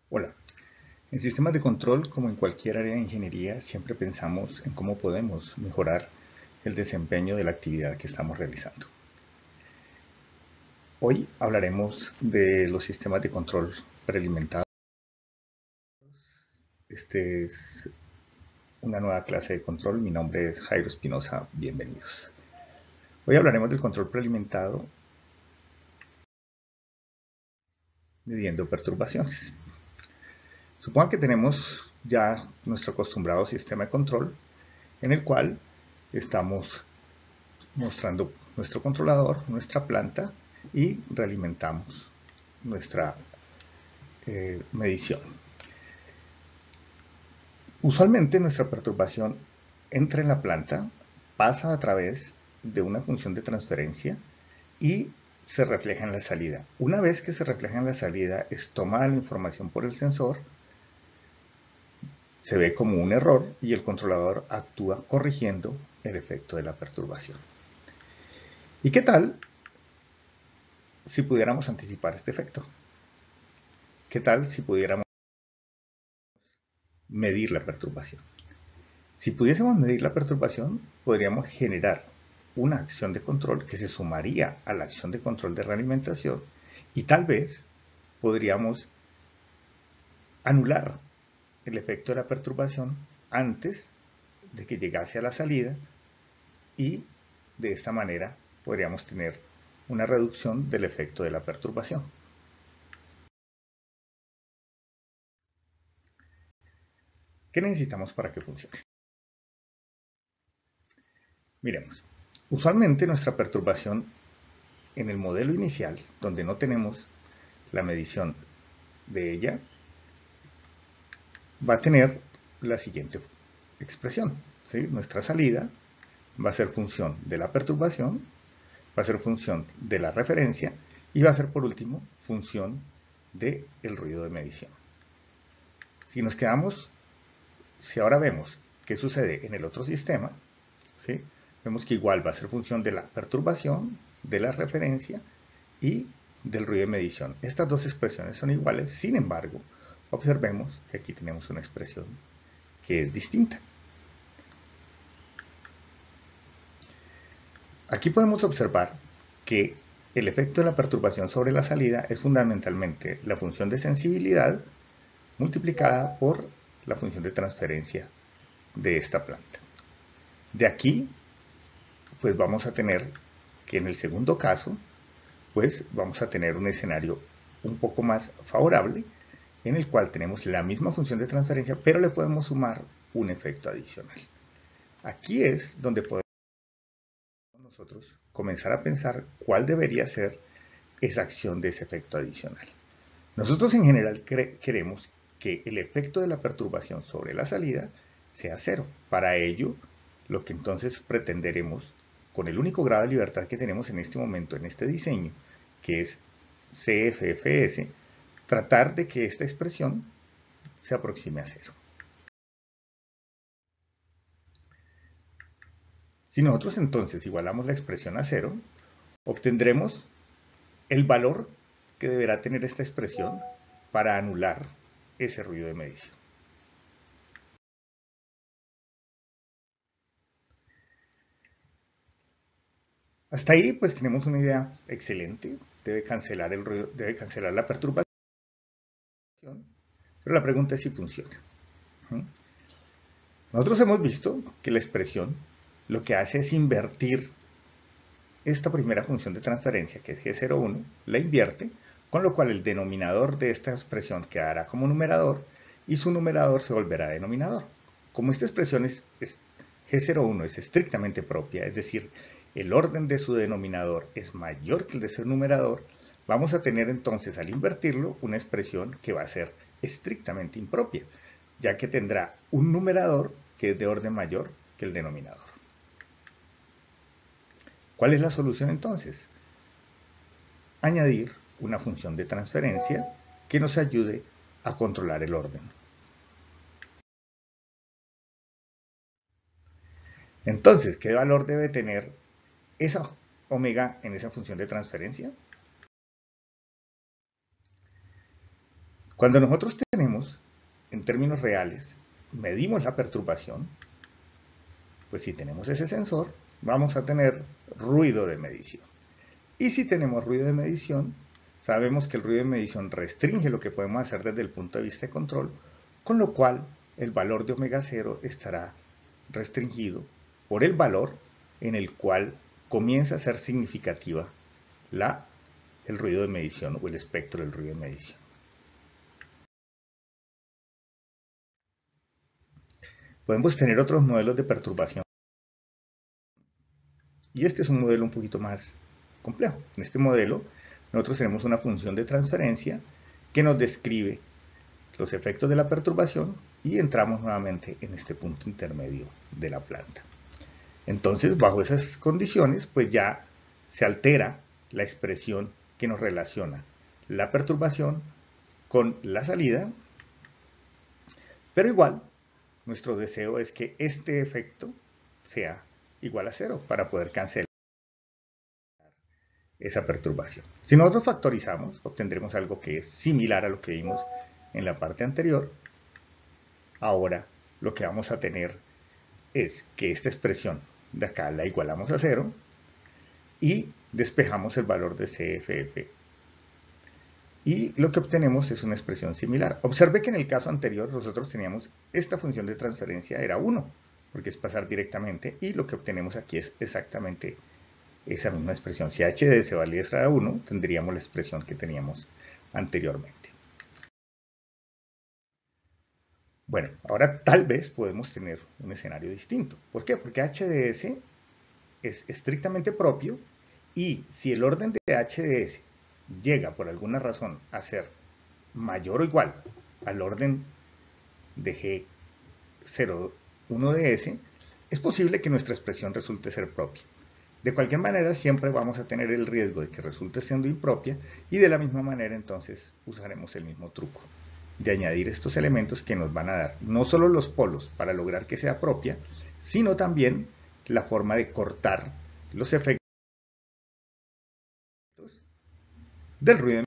Hola. En sistemas de control, como en cualquier área de ingeniería, siempre pensamos en cómo podemos mejorar el desempeño de la actividad que estamos realizando. Hoy hablaremos de los sistemas de control prealimentados. Este es una nueva clase de control. Mi nombre es Jairo Espinosa. Bienvenidos. Hoy hablaremos del control prealimentado midiendo perturbaciones. Supongan que tenemos ya nuestro acostumbrado sistema de control en el cual estamos mostrando nuestro controlador, nuestra planta y realimentamos nuestra medición. Usualmente nuestra perturbación entra en la planta, pasa a través de una función de transferencia y se refleja en la salida. Una vez que se refleja en la salida, es tomada la información por el sensor, se ve como un error y el controlador actúa corrigiendo el efecto de la perturbación. ¿Y qué tal si pudiéramos anticipar este efecto? ¿Qué tal si pudiéramos medir la perturbación? Si pudiésemos medir la perturbación, podríamos generar una acción de control que se sumaría a la acción de control de realimentación y tal vez podríamos anular el efecto de la perturbación antes de que llegase a la salida y de esta manera podríamos tener una reducción del efecto de la perturbación. ¿Qué necesitamos para que funcione? Miremos, usualmente nuestra perturbación en el modelo inicial, donde no tenemos la medición de ella, va a tener la siguiente expresión. ¿Sí? Nuestra salida va a ser función de la perturbación, va a ser función de la referencia y va a ser por último función del ruido de medición. Si nos quedamos, si ahora vemos qué sucede en el otro sistema, ¿sí? Vemos que igual va a ser función de la perturbación, de la referencia y del ruido de medición. Estas dos expresiones son iguales, sin embargo, observemos que aquí tenemos una expresión que es distinta. Aquí podemos observar que el efecto de la perturbación sobre la salida es fundamentalmente la función de sensibilidad multiplicada por la función de transferencia de esta planta. De aquí, pues vamos a tener que en el segundo caso, pues vamos a tener un escenario un poco más favorable en el cual tenemos la misma función de transferencia, pero le podemos sumar un efecto adicional. Aquí es donde podemos nosotros comenzar a pensar cuál debería ser esa acción de ese efecto adicional. Nosotros en general queremos que el efecto de la perturbación sobre la salida sea cero. Para ello, lo que entonces pretenderemos, con el único grado de libertad que tenemos en este momento en este diseño, que es CFFS, tratar de que esta expresión se aproxime a cero. Si nosotros entonces igualamos la expresión a cero, obtendremos el valor que deberá tener esta expresión para anular ese ruido de medición. Hasta ahí pues tenemos una idea excelente, debe cancelar el ruido, debe cancelar la perturbación, pero la pregunta es si funciona. Nosotros hemos visto que la expresión lo que hace es invertir esta primera función de transferencia, que es G01, la invierte, con lo cual el denominador de esta expresión quedará como numerador y su numerador se volverá denominador. Como esta expresión G01 es estrictamente propia, es decir, el orden de su denominador es mayor que el de su numerador, vamos a tener entonces al invertirlo una expresión que va a ser estrictamente impropia, ya que tendrá un numerador que es de orden mayor que el denominador. ¿Cuál es la solución entonces? Añadir una función de transferencia que nos ayude a controlar el orden. Entonces, ¿qué valor debe tener esa omega en esa función de transferencia? Cuando nosotros tenemos, en términos reales, medimos la perturbación, pues si tenemos ese sensor, vamos a tener ruido de medición. Y si tenemos ruido de medición, sabemos que el ruido de medición restringe lo que podemos hacer desde el punto de vista de control, con lo cual el valor de omega 0 estará restringido por el valor en el cual comienza a ser significativa el ruido de medición o el espectro del ruido de medición. Podemos tener otros modelos de perturbación. Y este es un modelo un poquito más complejo. En este modelo, nosotros tenemos una función de transferencia que nos describe los efectos de la perturbación y entramos nuevamente en este punto intermedio de la planta. Entonces, bajo esas condiciones, pues ya se altera la expresión que nos relaciona la perturbación con la salida, pero igual, nuestro deseo es que este efecto sea igual a 0 para poder cancelar esa perturbación. Si nosotros factorizamos, obtendremos algo que es similar a lo que vimos en la parte anterior. Ahora lo que vamos a tener es que esta expresión de acá la igualamos a 0 y despejamos el valor de CFF. Y lo que obtenemos es una expresión similar. Observe que en el caso anterior nosotros teníamos esta función de transferencia era 1, porque es pasar directamente, y lo que obtenemos aquí es exactamente esa misma expresión. Si h de s valiese a 1, tendríamos la expresión que teníamos anteriormente. Bueno, ahora tal vez podemos tener un escenario distinto. ¿Por qué? Porque h de s es estrictamente propio y si el orden de h de s llega por alguna razón a ser mayor o igual al orden de G01 de S, es posible que nuestra expresión resulte ser propia. De cualquier manera, siempre vamos a tener el riesgo de que resulte siendo impropia y de la misma manera entonces usaremos el mismo truco de añadir estos elementos que nos van a dar no solo los polos para lograr que sea propia, sino también la forma de cortar los efectos del ruido de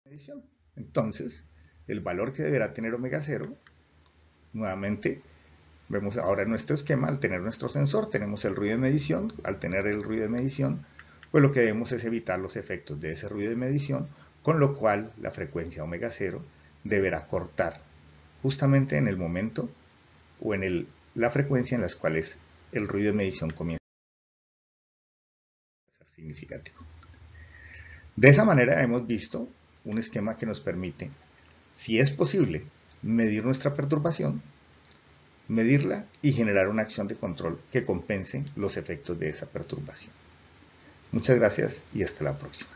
medición. Entonces, el valor que deberá tener omega 0, nuevamente, vemos ahora en nuestro esquema, al tener nuestro sensor, tenemos el ruido de medición. Al tener el ruido de medición, pues lo que debemos es evitar los efectos de ese ruido de medición, con lo cual la frecuencia omega 0 deberá cortar justamente en el momento o en la frecuencia en las cuales el ruido de medición comienza a ser significativo. De esa manera hemos visto un esquema que nos permite, si es posible, medir nuestra perturbación, medirla y generar una acción de control que compense los efectos de esa perturbación. Muchas gracias y hasta la próxima.